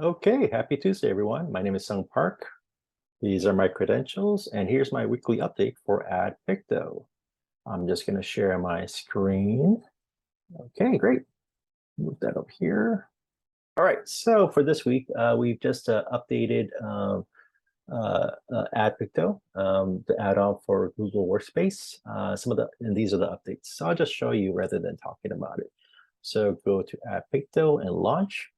Okay, happy Tuesday, everyone. My name is Sung Park. These are my credentials, and here's my weekly update for AddPicto. I'm just going to share my screen. Okay, great. Move that up here. All right, so for this week, we've just updated AddPicto, the add-on for Google Workspace. And these are the updates. So I'll just show you rather than talking about it. So go to AddPicto and launch.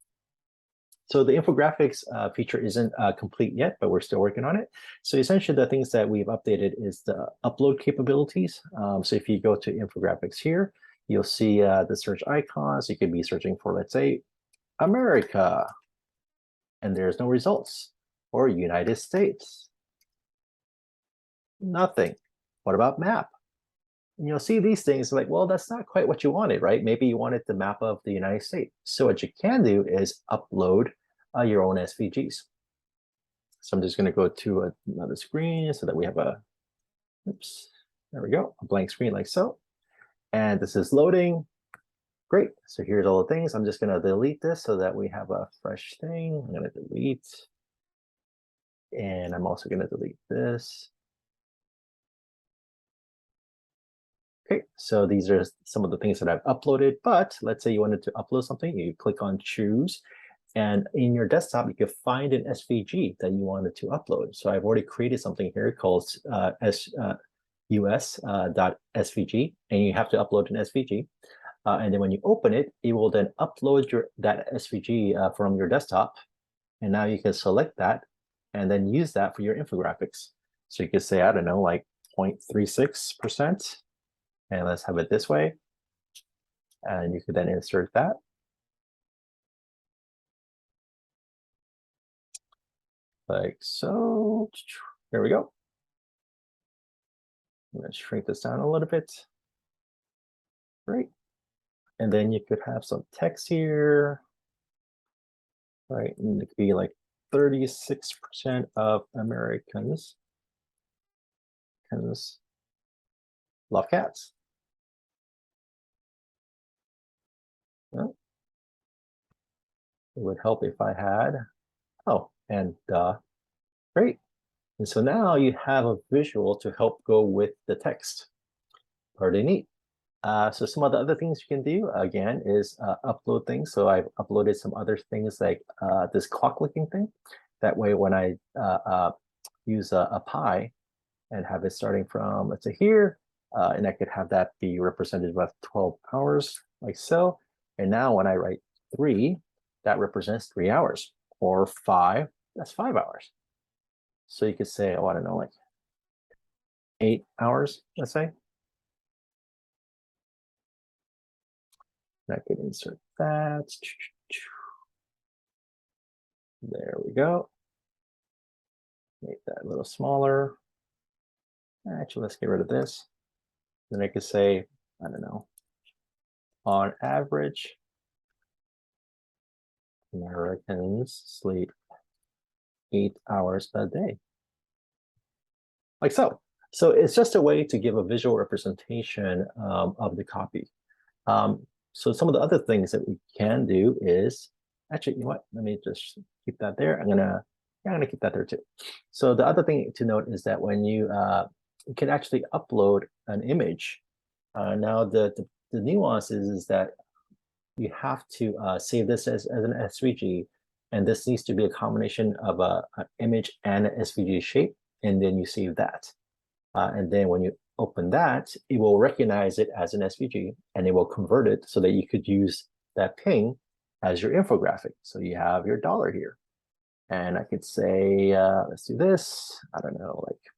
So the infographics feature isn't complete yet, but we're still working on it. So essentially the things that we've updated is the upload capabilities. So if you go to infographics here, you'll see the search icons. You could be searching for, let's say, America, and there's no results, or United States. Nothing. What about map? And you'll see these things like, well, that's not quite what you wanted, right? Maybe you wanted the map of the United States. So what you can do is upload your own SVGs. So I'm just going to go to another screen so that we have a, oops, there we go, a blank screen like so. And this is loading. Great. So here's all the things. I'm just going to delete this so that we have a fresh thing. I'm going to delete. And I'm also going to delete this. Okay, so these are some of the things that I've uploaded, but let's say you wanted to upload something, you click on choose, and in your desktop, you can find an SVG that you wanted to upload. So I've already created something here called us.svg, and you have to upload an SVG. And then when you open it, it will then upload that SVG from your desktop, and now you can select that and then use that for your infographics. So you could say, I don't know, like 0.36%. And let's have it this way. And you could then insert that. Like so. There we go. I'm going to shrink this down a little bit. Great. And then you could have some text here. Right. And it could be like 36% of Americans love cats. Well, it would help if I had, oh, and great. And so now you have a visual to help go with the text. Pretty neat. So some of the other things you can do, again, is upload things. So I've uploaded some other things like this clock looking thing. That way, when I use a pi and have it starting from, let's say here, and I could have that be represented with 12 hours, like so. And now when I write 3, that represents 3 hours, or 5, that's 5 hours. So you could say, oh, I don't know, like 8 hours, let's say. I could insert that. There we go. Make that a little smaller. Actually, let's get rid of this. Then I could say, I don't know, on average, Americans sleep 8 hours a day. Like so. So it's just a way to give a visual representation of the copy. So some of the other things that we can do is, actually, you know what? Let me just keep that there. I'm gonna keep that there too. So the other thing to note is that when you can actually upload an image. Now the nuance is that you have to save this as an SVG, and this needs to be a combination of an image and an SVG shape, and then you save that. And then when you open that, it will recognize it as an SVG, and it will convert it so that you could use that ping as your infographic. So you have your dollar here. And I could say, let's do this. I don't know, like,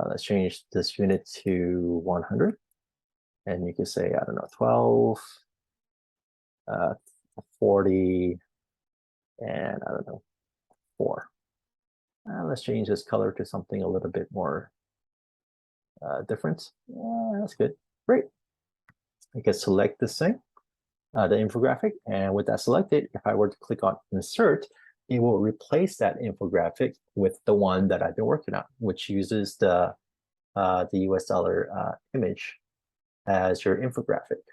let's change this unit to 100. And you could say, I don't know, 12, 40, and I don't know, 4. Let's change this color to something a little bit more different. That's good. Great. I can select this thing, the infographic, and with that selected, if I were to click on insert, it will replace that infographic with the one that I've been working on, which uses the US dollar image as your infographic.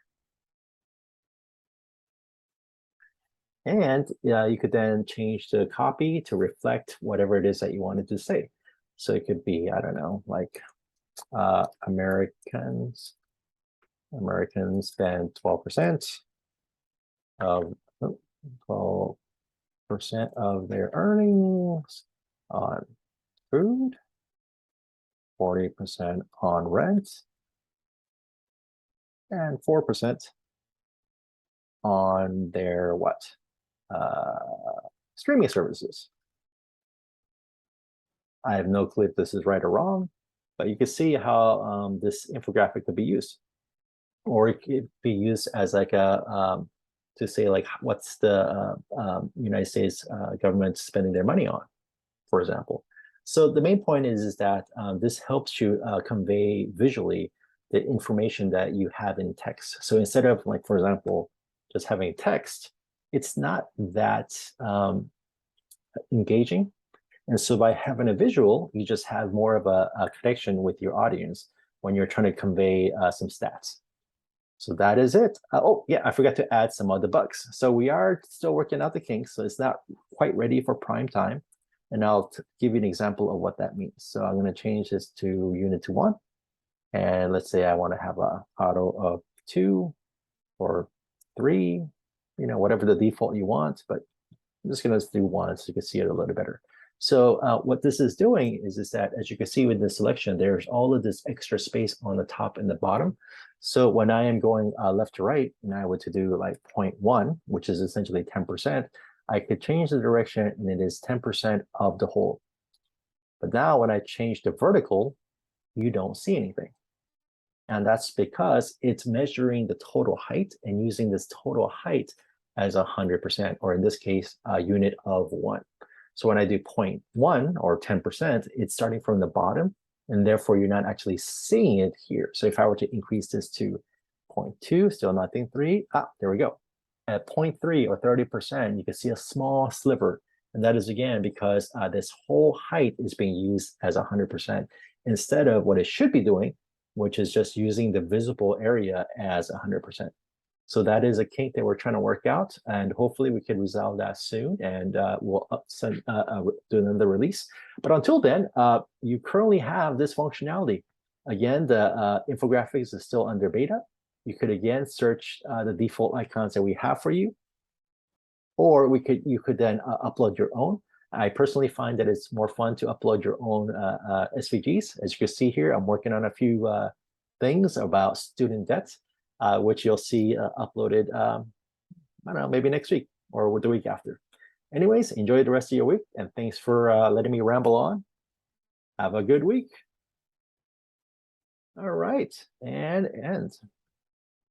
And you could then change the copy to reflect whatever it is that you wanted to say. So it could be, I don't know, like Americans spend 12% of 12% of their earnings on food, 40% on rent, and 4% on their what? Streaming services. I have no clue if this is right or wrong, but you can see how this infographic could be used. Or it could be used as like a, to say like, what's the United States government spending their money on, for example. So the main point is that this helps you convey visually the information that you have in text. So instead of like, for example, just having text, it's not that engaging. And so by having a visual, you just have more of a connection with your audience when you're trying to convey some stats. So that is it. Oh, yeah, I forgot to add some other bugs. So we are still working out the kinks, so it's not quite ready for prime time. And I'll give you an example of what that means. So I'm going to change this to unit to 1. And let's say I want to have a auto of 2 or 3, whatever the default you want, but I'm just going to do 1 so you can see it a little better. So what this is doing is that, as you can see with the selection, there's all of this extra space on the top and the bottom. So when I am going left to right, and I were to do like 0.1, which is essentially 10%, I could change the direction and it is 10% of the whole. But now when I change the vertical, you don't see anything. And that's because it's measuring the total height and using this total height as 100%, or in this case, a unit of 1. So when I do 0.1 or 10%, it's starting from the bottom, and therefore you're not actually seeing it here. So if I were to increase this to 0.2, still nothing, 3, there we go. At 0.3 or 30%, you can see a small sliver. And that is, again, because this whole height is being used as 100% instead of what it should be doing, which is just using the visible area as 100%. So that is a kink that we're trying to work out, and hopefully we can resolve that soon, and we'll do another release. But until then, you currently have this functionality. Again, the infographics is still under beta. You could again search the default icons that we have for you, or you could then upload your own. I personally find that it's more fun to upload your own SVGs. As you can see here, I'm working on a few things about student debt, which you'll see uploaded, I don't know, maybe next week or the week after. Anyways, enjoy the rest of your week, and thanks for letting me ramble on. Have a good week. All right, and end.